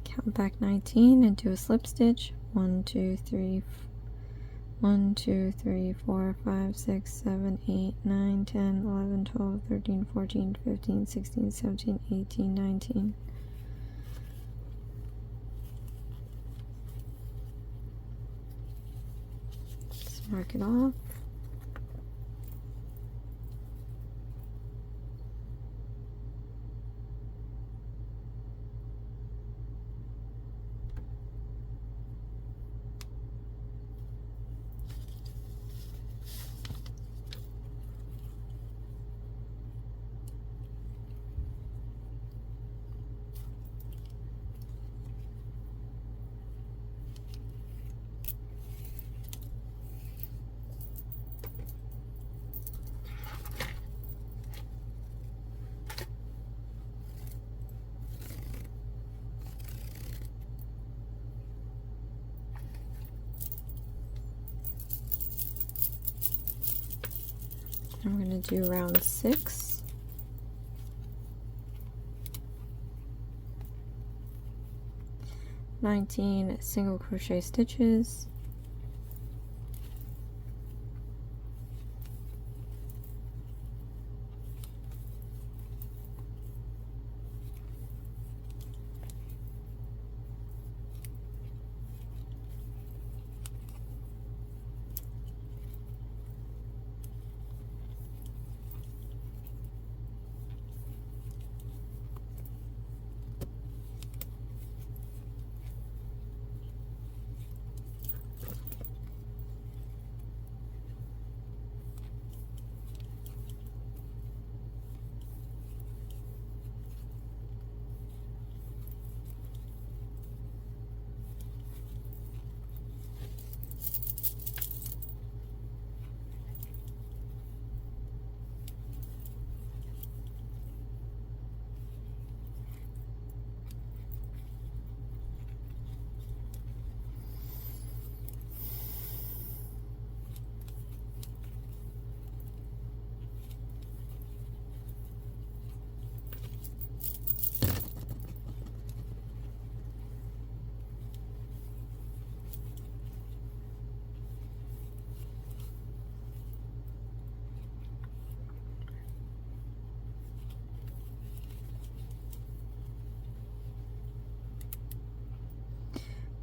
Count back 19 and do a slip stitch. 1, 2, 3, 1, 2, 3, 4, 5, 6, 7, 8, 9, 10, 11, 12, 13, 14, 15, 16, 17, 18, 19. Let's mark it off. I'm going to do round 6. (19) single crochet stitches.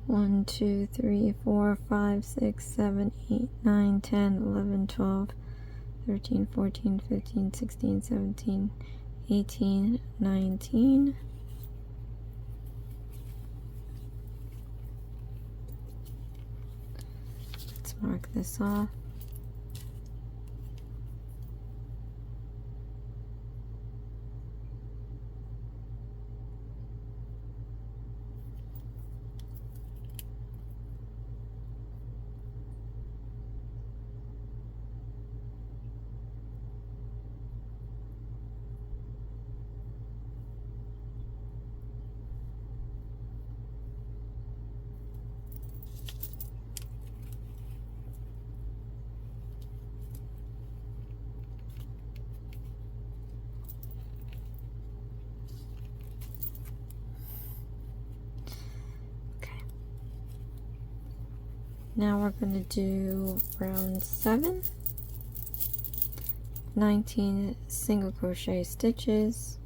One, 2, 3, 4, 5, 6, 7, 8, 9, 10, 11, 12, 13, 14, 15, 16, 17, 18, 19. Let's mark this off. Now we're going to do round 7, 19 single crochet stitches.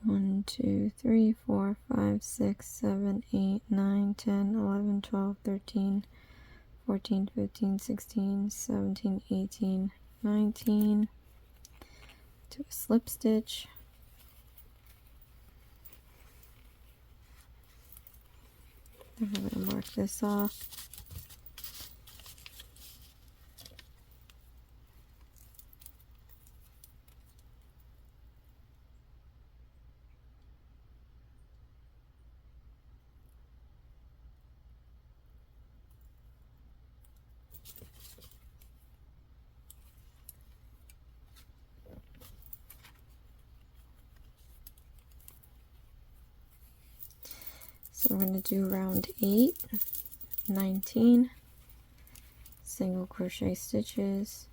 One, 2, 3, 4, 5, 6, 7, 8, 9, 10, 11, 12, 13, 14, 15, 16, 17, 18, 19. Do a slip stitch. Then we're going to mark this off. So we're going to do round 8, 19 single crochet stitches.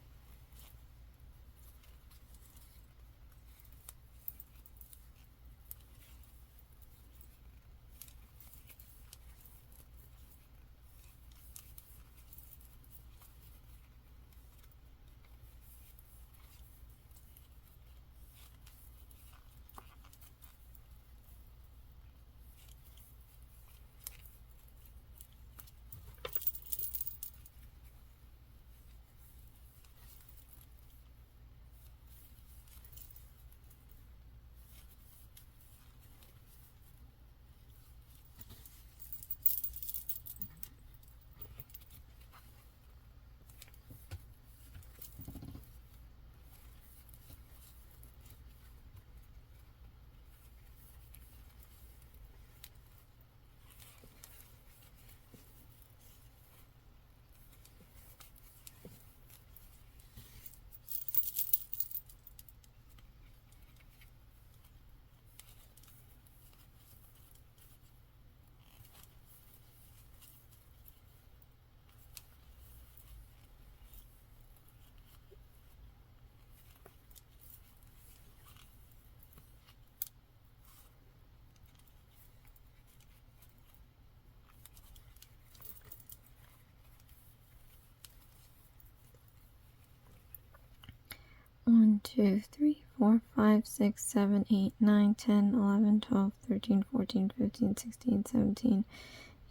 One, 2, 3, 4, 5, 6, 7, 8, 9, 10, 11, 12, 13, 14, 15, 16, 17,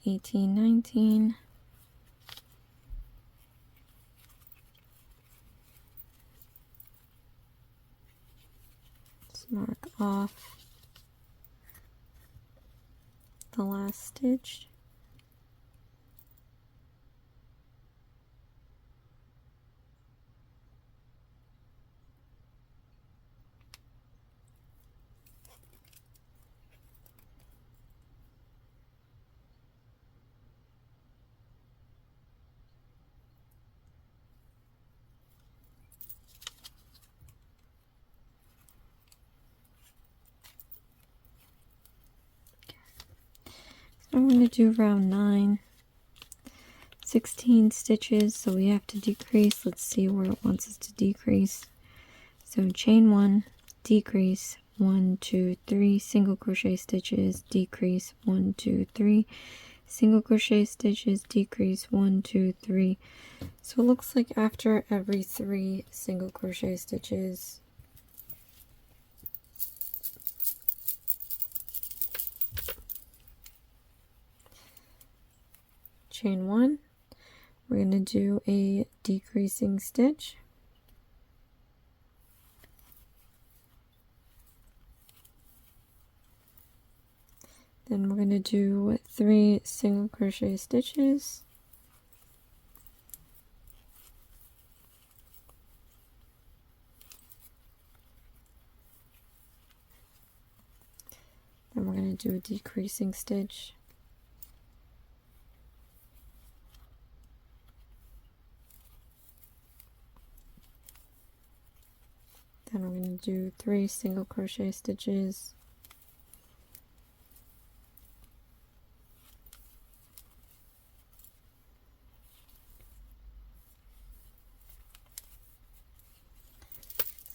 18, 19. Let's mark off the last stitch. I'm going to do round 9, 16 stitches, so we have to decrease. Let's see where it wants us to decrease. So chain 1, decrease 1, 2, 3 single crochet stitches, decrease 1, 2, 3 single crochet stitches, decrease 1, 2, 3. So it looks like after every 3 single crochet stitches, chain 1, we're going to do a decreasing stitch. Then we're going to do 3 single crochet stitches. Then we're going to do a decreasing stitch. Then we're going to do 3 single crochet stitches.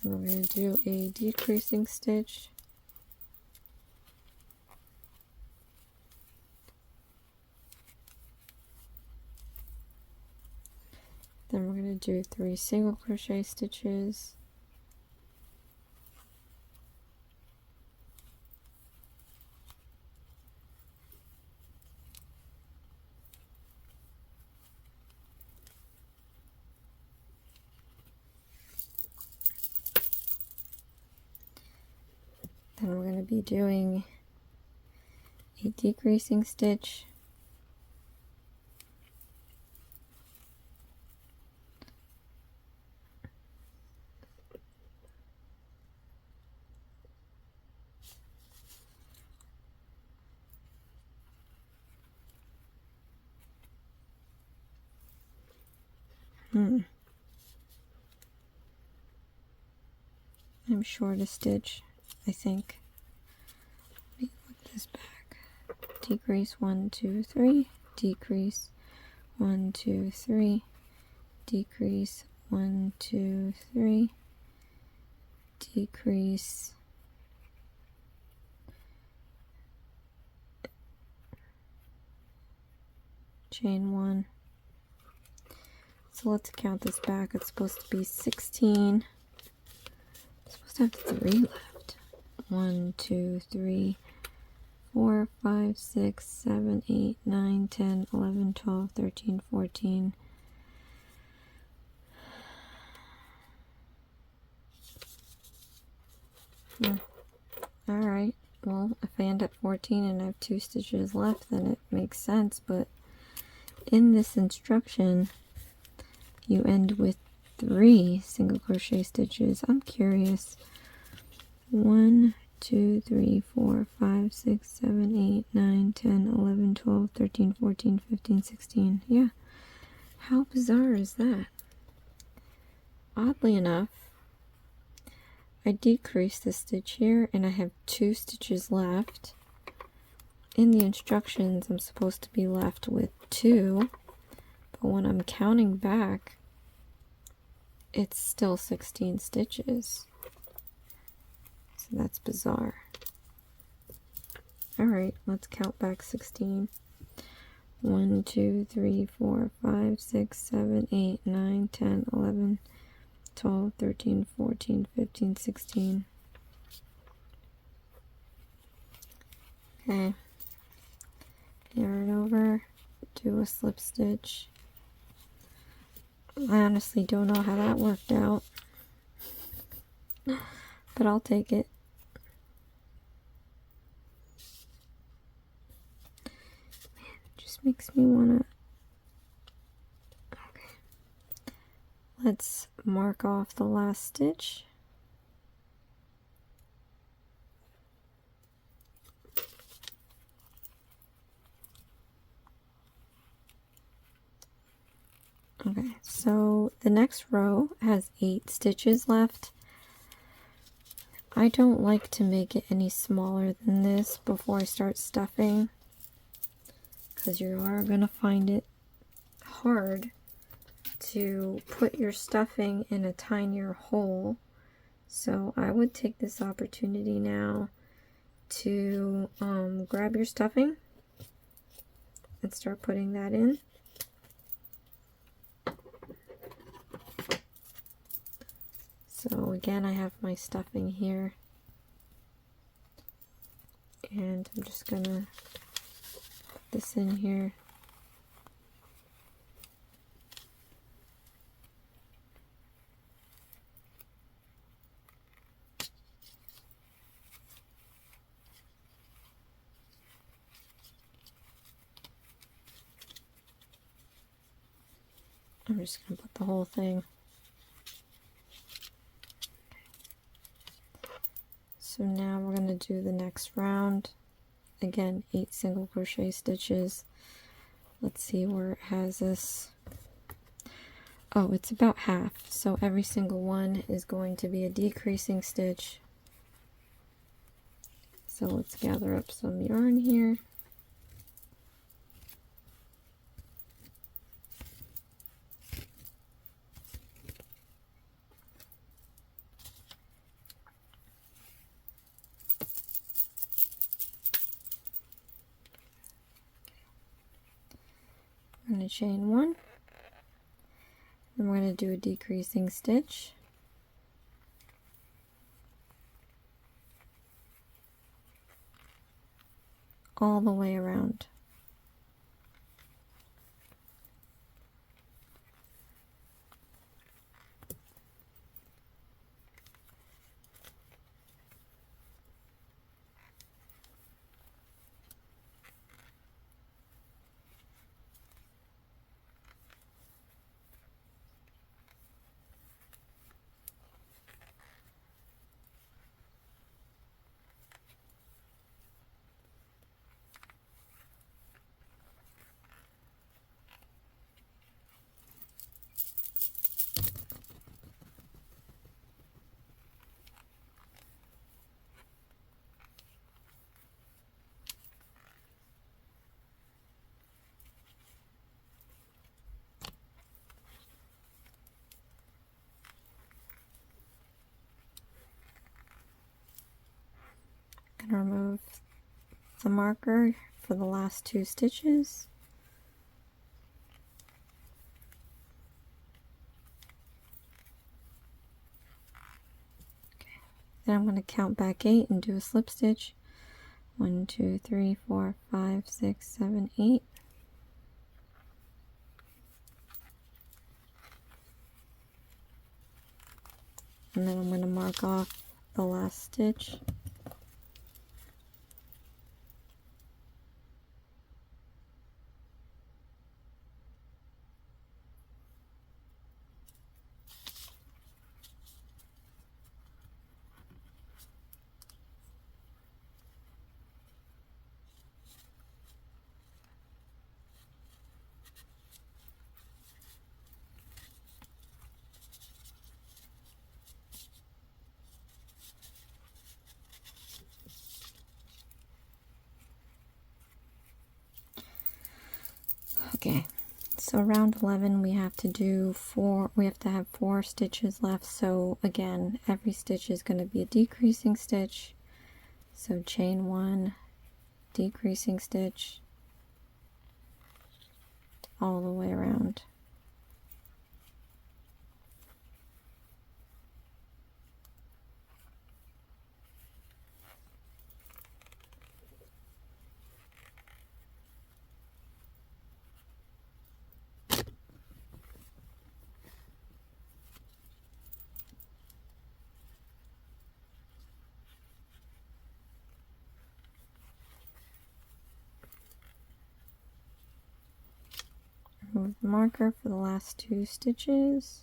And we're going to do a decreasing stitch. Then we're going to do 3 single crochet stitches. Then we're going to be doing a decreasing stitch. I'm short a stitch, I think. Let me look this back. Decrease 1, 2, 3, decrease 1, 2, 3, decrease 1, 2, 3, decrease, chain 1. So let's count this back. It's supposed to be 16. It's supposed to have 3 left. 1, 2, 3, 4, 5, 6, 7, 8, 9, 10, 11, 12, 13, 14. Alright, well, if I end at 14 and I have 2 stitches left, then it makes sense, but in this instruction, you end with 3 single crochet stitches. I'm curious. 1, 2, 3, 4, 5, 6, 7, 8, 9, 10, 11, 12, 13, 14, 15, 16. Yeah. How bizarre is that? Oddly enough, I decreased the stitch here and I have 2 stitches left. In the instructions, I'm supposed to be left with 2, but when I'm counting back, it's still 16 stitches. So that's bizarre. Alright, let's count back 16. 1, 2, 3, 4, 5, 6, 7, 8, 9, 10, 11, 12, 13, 14, 15, 16. Okay. Yarn over, do a slip stitch. I honestly don't know how that worked out, but I'll take it. Man, it just makes me wanna... Okay. Let's mark off the last stitch. Okay, so the next row has 8 stitches left. I don't like to make it any smaller than this before I start stuffing, because you are going to find it hard to put your stuffing in a tinier hole. So I would take this opportunity now to grab your stuffing and start putting that in. So again, I have my stuffing here, and I'm just gonna put this in here. I'm just gonna put the whole thing. So now we're going to do the next round. Again, 8 single crochet stitches. Let's see where it has us. Oh, it's about half. So every single one is going to be a decreasing stitch. So let's gather up some yarn here. I'm going to chain 1, then we're going to do a decreasing stitch, all the way around. I'm going to remove the marker for the last 2 stitches. Then I'm going to count back 8 and do a slip stitch. 1, 2, 3, 4, 5, 6, 7, 8. And then I'm going to mark off the last stitch. Okay, so round 11 we have to do 4, we have to have 4 stitches left. So again, every stitch is going to be a decreasing stitch. So chain 1, decreasing stitch, all the way around. Remove the marker for the last 2 stitches.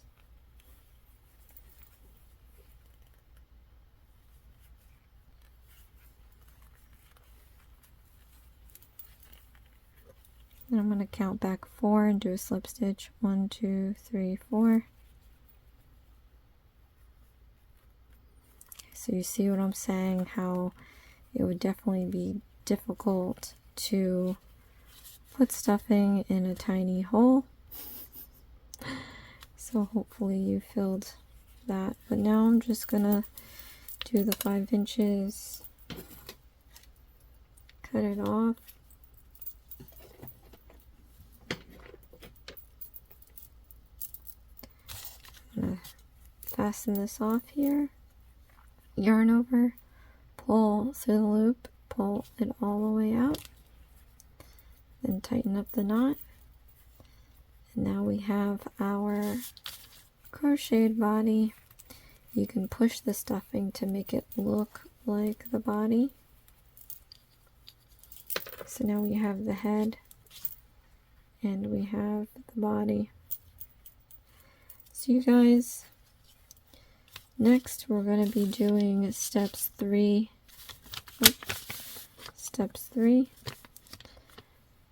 Then I'm going to count back 4 and do a slip stitch. 1, 2, 3, 4. Okay, so you see what I'm saying, how it would definitely be difficult to put stuffing in a tiny hole. So hopefully you filled that. But now I'm just gonna do the 5 inches, cut it off. I'm gonna fasten this off here, yarn over, pull through the loop, pull it all the way out, then tighten up the knot. And now we have our crocheted body. You can push the stuffing to make it look like the body. So now we have the head and we have the body. So you guys, next we're going to be doing steps 3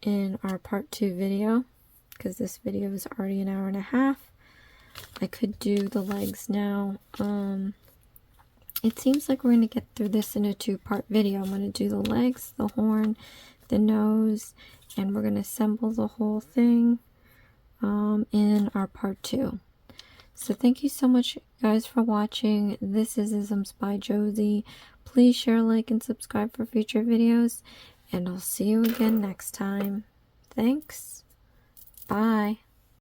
in our part 2 video, because this video is already an hour and a half. I could do the legs now. It seems like we're going to get through this in a 2-part video. I'm going to do the legs, the horn, the nose, and we're going to assemble the whole thing in our part 2. So thank you so much, guys, for watching. This is Isms by Josie. Please share, like, and subscribe for future videos, and I'll see you again next time. Thanks. Bye.